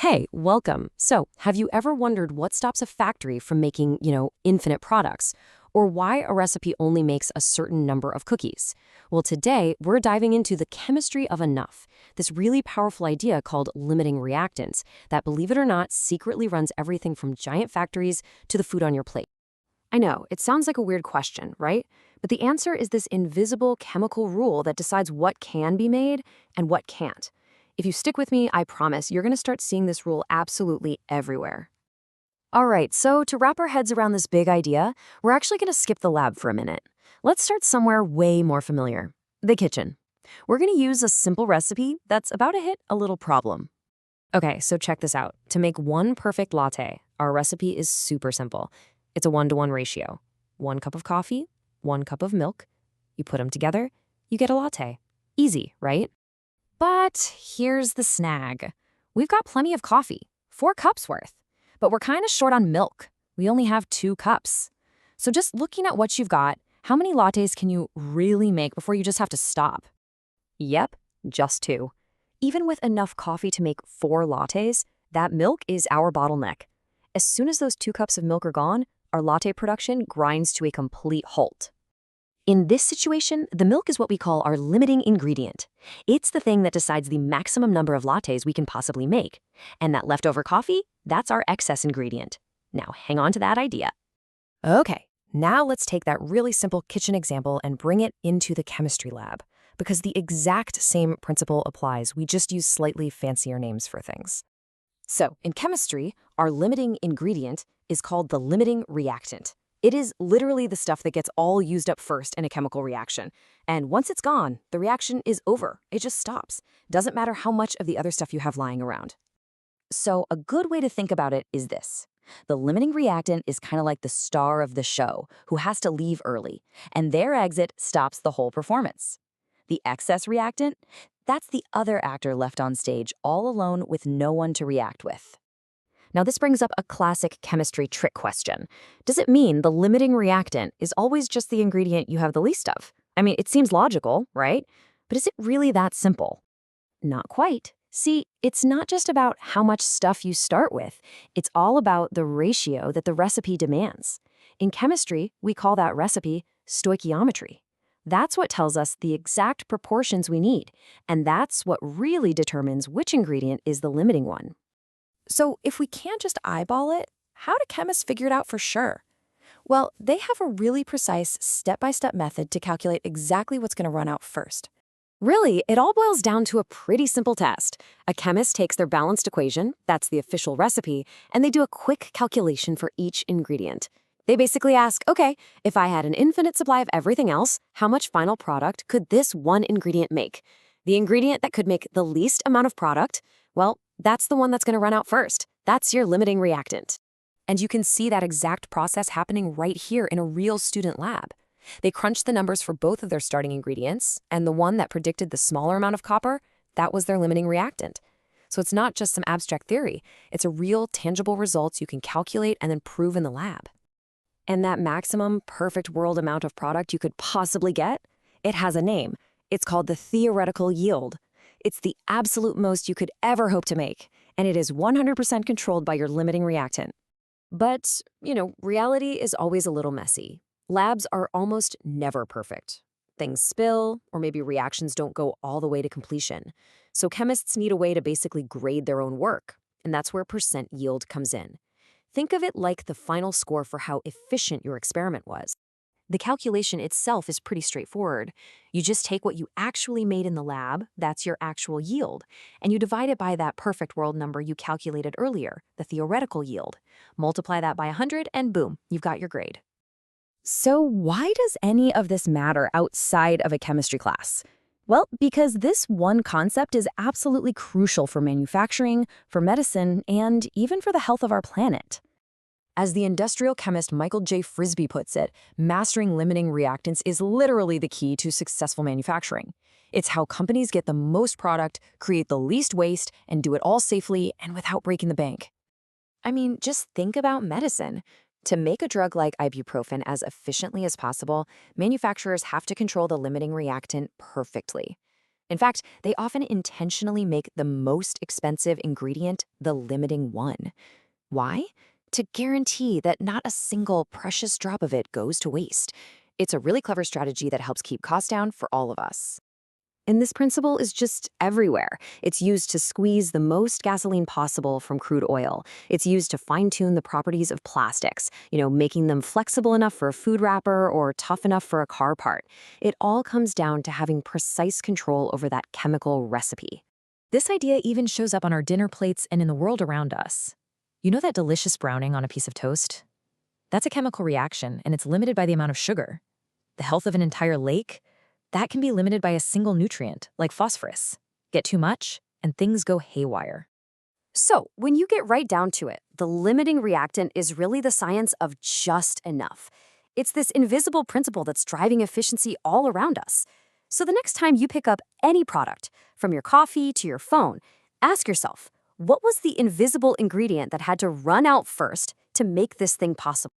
Hey, welcome. So, have you ever wondered what stops a factory from making, infinite products? Or why a recipe only makes a certain number of cookies? Well, today, we're diving into the chemistry of enough, this really powerful idea called limiting reactants that, believe it or not, secretly runs everything from giant factories to the food on your plate. I know, it sounds like a weird question, right? But the answer is this invisible chemical rule that decides what can be made and what can't. If you stick with me, I promise you're going to start seeing this rule absolutely everywhere. All right, so to wrap our heads around this big idea, we're actually going to skip the lab for a minute. Let's start somewhere way more familiar, the kitchen. We're going to use a simple recipe that's about to hit a little problem. Okay, so check this out. To make one perfect latte, our recipe is super simple. It's a 1-to-1 ratio. 1 cup of coffee, 1 cup of milk. You put them together, you get a latte. Easy, right? But here's the snag. We've got plenty of coffee, 4 cups worth, but we're kind of short on milk. We only have 2 cups. So just looking at what you've got, how many lattes can you really make before you just have to stop? Yep, just 2. Even with enough coffee to make 4 lattes, that milk is our bottleneck. As soon as those 2 cups of milk are gone, our latte production grinds to a complete halt. In this situation, the milk is what we call our limiting ingredient. It's the thing that decides the maximum number of lattes we can possibly make. And that leftover coffee, that's our excess ingredient. Now hang on to that idea. Okay, now let's take that really simple kitchen example and bring it into the chemistry lab. Because the exact same principle applies, we just use slightly fancier names for things. So, in chemistry, our limiting ingredient is called the limiting reactant. It is literally the stuff that gets all used up first in a chemical reaction. And once it's gone, the reaction is over. It just stops. Doesn't matter how much of the other stuff you have lying around. So a good way to think about it is this. The limiting reactant is kind of like the star of the show who has to leave early, and their exit stops the whole performance. The excess reactant, that's the other actor left on stage all alone with no one to react with. Now, this brings up a classic chemistry trick question. Does it mean the limiting reactant is always just the ingredient you have the least of? I mean, it seems logical, right? But is it really that simple? Not quite. See, it's not just about how much stuff you start with. It's all about the ratio that the recipe demands. In chemistry, we call that recipe stoichiometry. That's what tells us the exact proportions we need, and that's what really determines which ingredient is the limiting one. So if we can't just eyeball it, how do chemists figure it out for sure? Well, they have a really precise step-by-step method to calculate exactly what's going to run out first. Really, it all boils down to a pretty simple test. A chemist takes their balanced equation, that's the official recipe, and they do a quick calculation for each ingredient. They basically ask, okay, if I had an infinite supply of everything else, how much final product could this one ingredient make? The ingredient that could make the least amount of product, well, that's the one that's going to run out first. That's your limiting reactant. And you can see that exact process happening right here in a real student lab. They crunched the numbers for both of their starting ingredients, and the one that predicted the smaller amount of copper, that was their limiting reactant. So it's not just some abstract theory. It's a real, tangible result you can calculate and then prove in the lab. And that maximum perfect world amount of product you could possibly get, it has a name. It's called the theoretical yield. It's the absolute most you could ever hope to make, and it is 100% controlled by your limiting reactant. But, reality is always a little messy. Labs are almost never perfect. Things spill, or maybe reactions don't go all the way to completion. So chemists need a way to basically grade their own work, and that's where percent yield comes in. Think of it like the final score for how efficient your experiment was. The calculation itself is pretty straightforward. You just take what you actually made in the lab, that's your actual yield, and you divide it by that perfect world number you calculated earlier, the theoretical yield. Multiply that by 100 and boom, you've got your grade. So why does any of this matter outside of a chemistry class? Well, because this one concept is absolutely crucial for manufacturing, for medicine, and even for the health of our planet. As the industrial chemist Michael J. Frisby puts it, mastering limiting reactants is literally the key to successful manufacturing. It's how companies get the most product, create the least waste, and do it all safely and without breaking the bank. I mean, just think about medicine. To make a drug like ibuprofen as efficiently as possible, manufacturers have to control the limiting reactant perfectly. In fact, they often intentionally make the most expensive ingredient the limiting one. Why? To guarantee that not a single precious drop of it goes to waste. It's a really clever strategy that helps keep costs down for all of us. And this principle is just everywhere. It's used to squeeze the most gasoline possible from crude oil. It's used to fine-tune the properties of plastics, making them flexible enough for a food wrapper or tough enough for a car part. It all comes down to having precise control over that chemical recipe. This idea even shows up on our dinner plates and in the world around us. You know that delicious browning on a piece of toast? That's a chemical reaction, and it's limited by the amount of sugar. The health of an entire lake? That can be limited by a single nutrient, like phosphorus. Get too much, and things go haywire. So, when you get right down to it, the limiting reactant is really the science of just enough. It's this invisible principle that's driving efficiency all around us. So the next time you pick up any product, from your coffee to your phone, ask yourself, what was the invisible ingredient that had to run out first to make this thing possible?